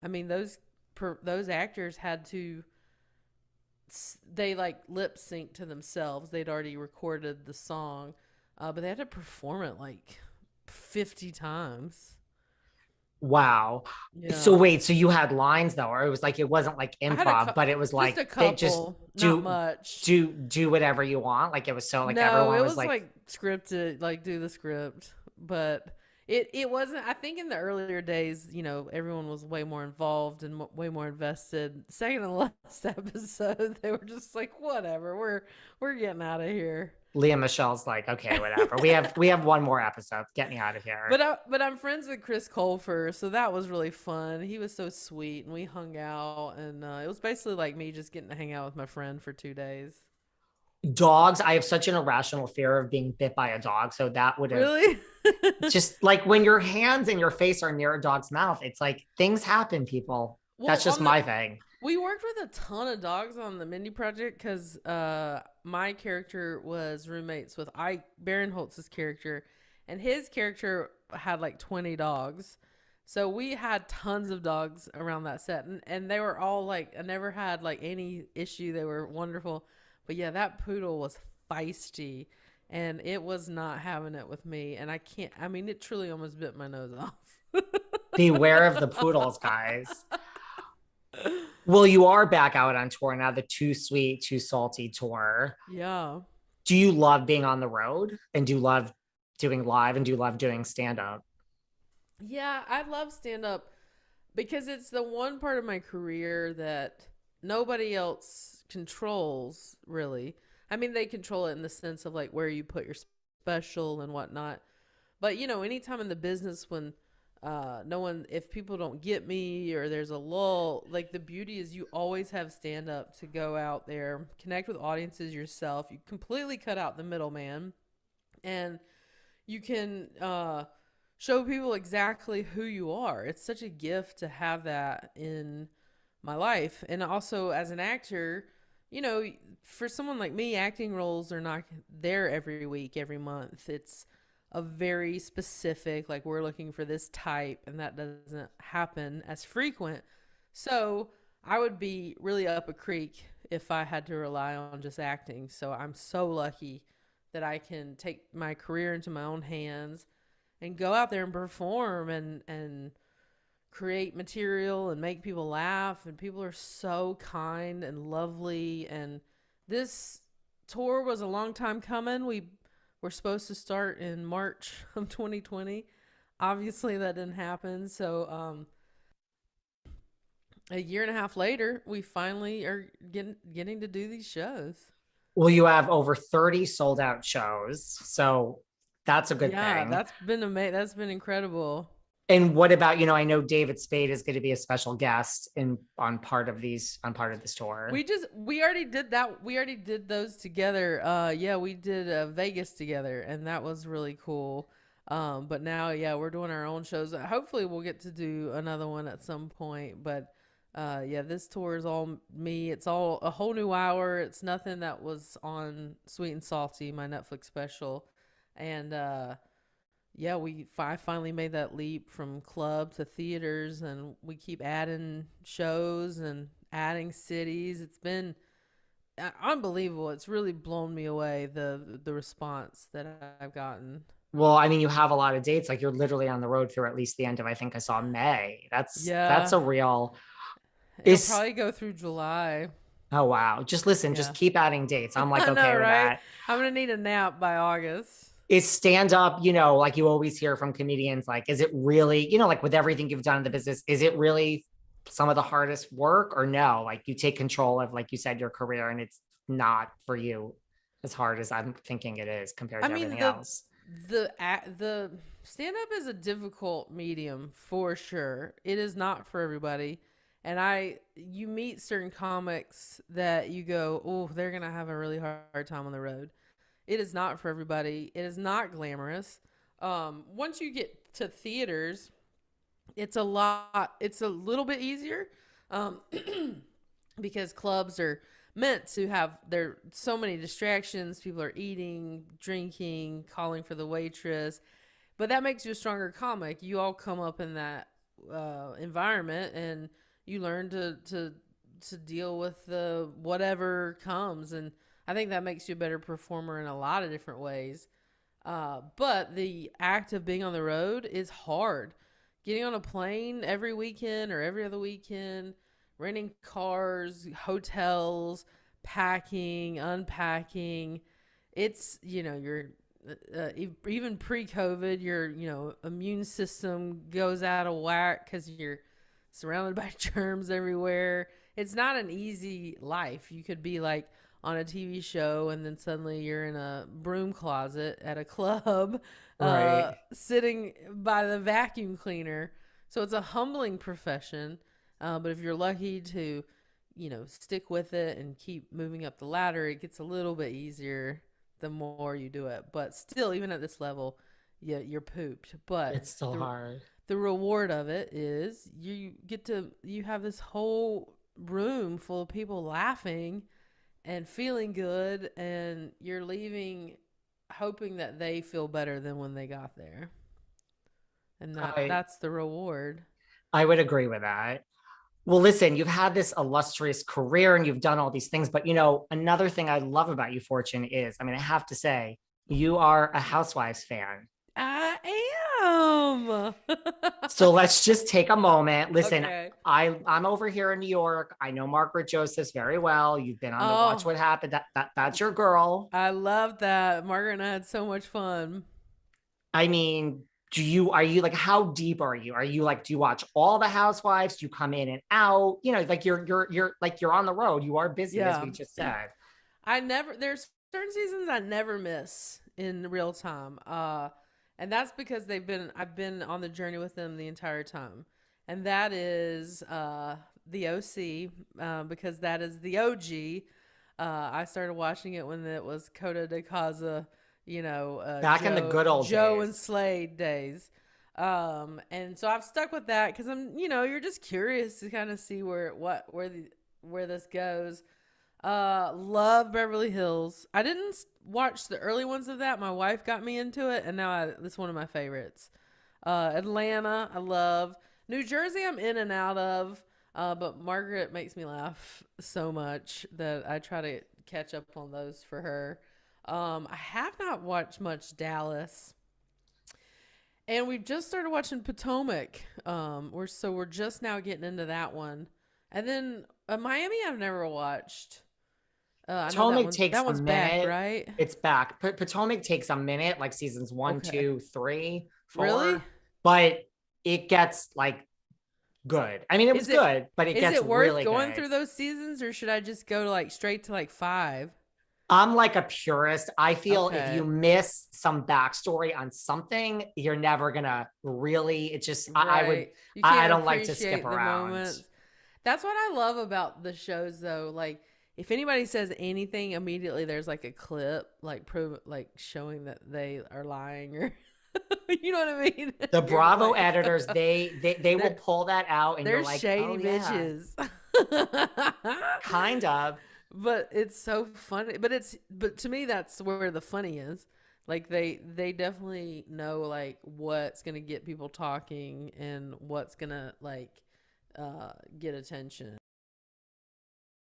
I mean, those actors had to, they like lip sync to themselves. They'd already recorded the song, but they had to perform it like 50 times. Wow. So Yeah. wait, so you had lines though, or it was like it wasn't like I had improv, but it was just like a they just couple, not do much. do whatever you want. Like it was so like No, everyone it was was like like scripted, like do the script, but it wasn't. I think in the earlier days, everyone was way more involved and way more invested. Second to last episode, they were just like, whatever, we're getting out of here. Leah Michelle's like, okay, whatever. We have one more episode. Get me out of here. But I'm friends with Chris Colfer, so that was really fun. He was so sweet, and we hung out, and it was basically like me just getting to hang out with my friend for 2 days. Dogs, I have such an irrational fear of being bit by a dog. So that would have Really? just like when your hands and your face are near a dog's mouth, it's like things happen, people. Well, That's just on the my thing. we worked with a ton of dogs on the Mindy project because my character was roommates with Ike Barinholtz's character, and his character had like 20 dogs. So we had tons of dogs around that set, and they were all like, I never had like any issue. They were wonderful. But yeah, that poodle was feisty, and it was not having it with me. And I can't, I mean, it truly almost bit my nose off. Beware of the poodles, guys. Well, you are back out on tour now, the Too Sweet, Too Salty tour. Yeah. Do you love being on the road? And do you love doing live and do you love doing stand up? Yeah, I love stand up because it's the one part of my career that nobody else controls, really. I mean, they control it in the sense of like where you put your special and whatnot. But, anytime in the business when no one, if people don't get me or there's a lull, like the beauty is you always have stand up to go out there, connect with audiences yourself. You completely cut out the middleman, and you can show people exactly who you are. It's such a gift to have that in my life. And also, as an actor, you know, for someone like me, acting roles are not there every week, every month. It's a very specific, like, we're looking for this type, and that doesn't happen as frequent. So I would be really up a creek if I had to rely on just acting. So I'm so lucky that I can take my career into my own hands and go out there and perform and create material and make people laugh, and people are so kind and lovely. And this tour was a long time coming. We were supposed to start in March of 2020. Obviously that didn't happen. So a year and a half later, we finally are getting to do these shows. Well, you have over 30 sold out shows. So that's a good Yeah, thing. that's been amazing. That's been incredible. And what about, I know David Spade is going to be a special guest in on part of this tour. We already did that. We already did those together. Yeah, we did Vegas together, and that was really cool. But now, yeah, we're doing our own shows. Hopefully we'll get to do another one at some point. But yeah, this tour is all me. It's all a whole new hour. It's nothing that was on Sweet and Salty, my Netflix special. And yeah, I finally made that leap from club to theaters, and we keep adding shows and adding cities. It's been unbelievable. It's really blown me away, the response that I've gotten. Well, I mean, you have a lot of dates. Like you're literally on the road through at least the end of, I think I saw May. That's Yeah, a real it'll is. probably go through July. Oh, wow. Just listen, just Yeah, keep adding dates. I'm like, I know, okay with right? that. I'm gonna need a nap by August. Is stand up, like you always hear from comedians, like, is it really, like with everything you've done in the business, is it really some of the hardest work or no? Like you take control of, like you said, your career and it's not for you as hard as I'm thinking it is compared I to mean everything else. the stand up is a difficult medium for sure. It is not for everybody. And you meet certain comics that you go, "Oh, they're going to have a really hard time on the road." It is not for everybody. It is not glamorous. Once you get to theaters, it's a little bit easier. Um, because clubs are meant to have there so many distractions. People are eating, drinking, calling for the waitress, but that makes you a stronger comic. You all come up in that environment, and you learn to deal with the whatever comes. And I think that makes you a better performer in a lot of different ways. But the act of being on the road is hard. Getting on a plane every weekend or every other weekend, renting cars, hotels, packing, unpacking. It's, you're even pre-COVID, your, immune system goes out of whack because you're surrounded by germs everywhere. It's not an easy life. You could be like on a TV show and then suddenly you're in a broom closet at a club, Right. sitting by the vacuum cleaner. So it's a humbling profession. But if you're lucky to, stick with it and keep moving up the ladder, it gets a little bit easier the more you do it. But still, even at this level, you're pooped. But It's still hard. the reward of it is you have this whole room full of people laughing and feeling good, and you're leaving hoping that they feel better than when they got there. And I that's the reward. I would agree with that. Well, listen, you've had this illustrious career and you've done all these things, but another thing I love about you, Fortune, is, I mean, I have to say, you are a Housewives fan. I am. So let's just take a moment. Listen, Okay. I'm over here in New York. I know Margaret Josephs very well. You've been on the Watch Oh, What Happened. That's your girl. I love that. Margaret and I had so much fun. I mean, are you like, how deep are you? Are you like, do you watch all the Housewives? Do you come in and out? Like you're on the road. You are busy, as Yeah. we just said. There's certain seasons I never miss in real time. And that's because I've been on the journey with them the entire time. And that is the OC, because that is the OG. I started watching it when it was Coda de Casa, Back in the good old Joe days. and Slade days. And so I've stuck with that because you're just curious to kind of see where this goes. Love Beverly Hills. I didn't watch the early ones of that. My wife got me into it, and now this is one of my favorites. Atlanta, I love. New Jersey, I'm in and out of. But Margaret makes me laugh so much that I try to catch up on those for her. I have not watched much Dallas, and we've just started watching Potomac. We're just now getting into that one, and then Miami I've never watched. I know Potomac takes that a one's back, minute. right? It's back. Potomac takes a minute, like seasons one, Okay. 2, 3, 4, Really? but it gets like good. I mean, it was Is it good, but it is gets it worth really going good. through those seasons, or should I just go to straight to 5? I'm like a purist. I feel if you Okay. miss some backstory on something, you're never gonna really. It just, Right. You I can't don't like to skip appreciate the around. moments. That's what I love about the shows, though. Like, if anybody says anything, immediately there's a clip, showing that they are lying, or you know what I mean. The You're just Bravo editors, they will they're pull that out, and you're they're like, oh shady yeah, bitches. kind of. But it's so funny. But to me, that's where the funny is. Like, they definitely know what's gonna get people talking and what's gonna get attention.